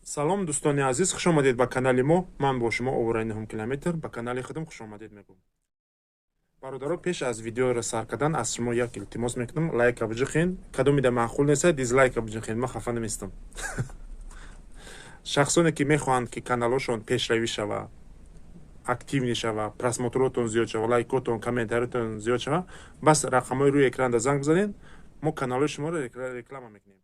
салом дӯстони азиз, хуш омадед ба канали мо. Ман бо шумо овораи 9 километр ба канали худам хуш омадед мегӯям. бародаро, пеш аз видеоро сар кардан аз шумо як илтимос мекунам, лайка биҷихин. Кадомида маъқул нест, дизлайка биҷихин. Ман хафа наместам. шахсоне ки мехоҳанд ки каналошон пешравӣ шава, активни шава, просмотротон зиёд шава, лайкотон, комментариятон зиёд шава, бас рақамҳои рӯи экранда занг бизанед, мо каналои шуморо реклама мекунем.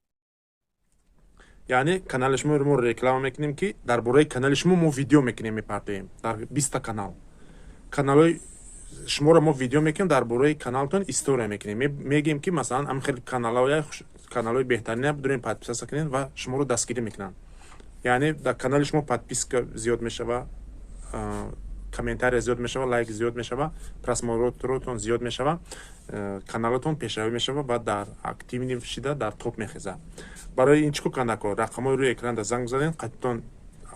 яъне канали шуморо реклама мекунем ки дар бораи канали шумо мо видео мекунем, мепартоем дар 20 канал. Каналои шуморо мо видео мекунем, дар бораи каналтон история мекунем. Мегӯем ки масалан ам хел каналои беҳтарина бидурем подписа кунед ва шуморо дастгирӣ мекунанд. яъне дар канали шумо подписка зиёд мешава, комментария зиёд мешава, лайк зиёд мешава, просмотротон зиёд мешава, каналатон пешравӣ мешава ва дар активни шида дар топ мехезад. барои ин чӣ кундако рақамҳои рӯи экранда занг бизанед, қаттон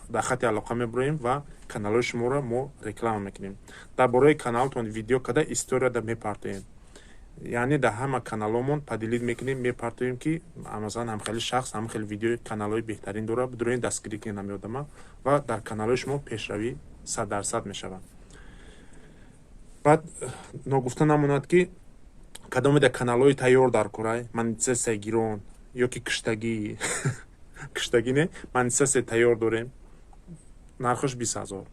дар хати алоқа мебуроем ва каналои шуморо мо реклама мекунем. дар бораи каналтон видео када историяда мепартоем. яъне дар ҳама каналомон падилид мекунем, мепартоем ки масалан ҳамхели шахс ҳамхели видеои каналҳои беҳтарин дора, бидурем дастгирӣ кунем ёдама ва дар каналои шумо пешравӣ 100% мешавад. баъд ногуфта намонад ки кадомида каналҳои тайёр дар кораи монетизатсияи гирон ё ки киштагӣ киштагӣ не монетизатсияи тайёр дорем, нархаш 20,000.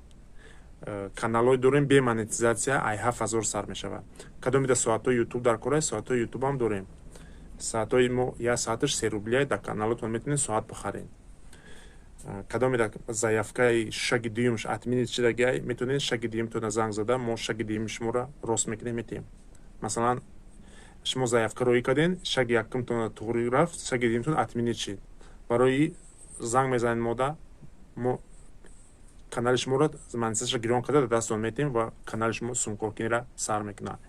каналҳои дорем бе монетизатсия ай 7,000 сар мешавад. кадомида соатҳои ютуб дар кораи соатҳои ютуб ам дорем. соатҳои мо як соаташ 3 рубля дар каналотон метавонед соат бихаред. кадомида заявкаи шаги дуюмш админи чидагиай метавонед шаги дуюмтона занг зада, мо шаги дуюми шуморо рост мекунем метем. масалан шумо заявка роӣ карден, шаги якумтона туғри рафт, шаги дуюмтон админи чид. барои занг мезанед мода, мо канали шуморо монетизатша гирон карда дар дастон метем ва канали шумо сумкокинра сар мекунад.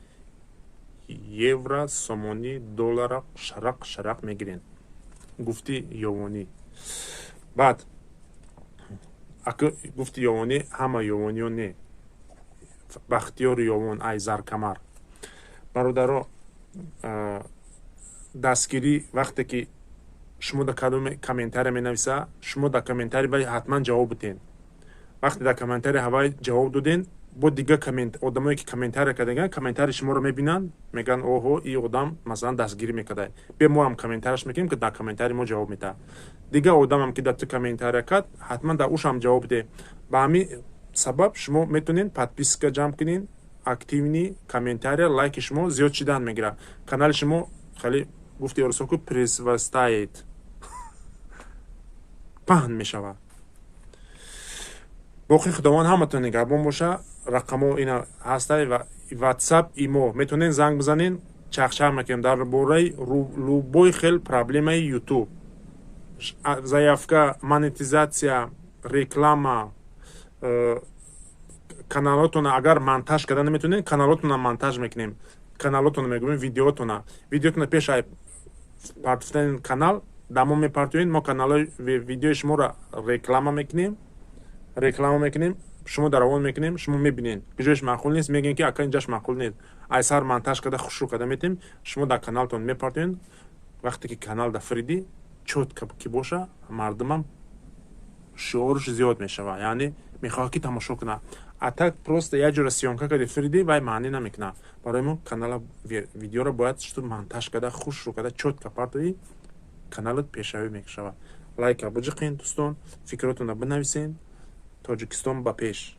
евро, сомонӣ, доллара шарақ мегирен. гуфти ёвонӣ. баъд ака гуфти ёвонӣ, ҳама ёвониён не. бахтиёри ёвон ай заркамар. бародаро, дастгирӣ вақте ки шумо дар кадоме комментария менависа, шумо дар комментария баъд ҳатман ҷавоб битен. вақте дар комментария ҳавай ҷавоб доден, бо дига одамое ки комментария кардаган комментарии шуморо мебинанд, мегӯянд оҳо ин одам масалан дастгирӣ мекарда, бе мо ҳам комментарияш мекунем ки дар комментария мо ҷавоб медиҳад. дига одамам ки дар ту комментария кард, ҳатман дар уш ҳам ҷавоб диҳед. ба ҳамин сабаб шумо метавонед подписка ҷамъ кунед, активни комментария, лайки шумо зиёд шидан мегирад. канали шумо хеле гуфти орусоку пресвастаед паҳн мешавад. боқи худованд ҳаматон нигаҳбон боша. рақамо ина ҳаста ва ватсап имо метавонед занг бизанед, чахчах мекунем дар бораи любой хел проблемаи ютуб, заявка, монетизатсия, реклама, каналотона агар монтаж карда наметавонед, каналотона монтаж мекунем, каналотона мегӯем видеотона пеш ай партофтани канал дар мо мепартоед, мо каналои видеои шуморо реклама мекунем, шумо даровон мекунем, шумо мебинед ҷояш маъқул нест, мегӯем ки ака инҷаш маъқул нест, айсар монтаж карда хушрӯ карда метем, шумо дар каналтон мепартоед. вақте ки канал дар фриди чотка ки боша, мардумам шуорш зиёд мешава, яъне мехоҳад ки тамошо кунад. а так просто як ҷора сиёмка карди фриди вай маънӣ намекунад. барои мо канала видеоро бояд монтаж карда хушрӯ карда чотка партои каналот пешравӣ мешавад. лайка биҷиқин дӯстон, фикротонро бинависен. тоҷикистон ба пеш.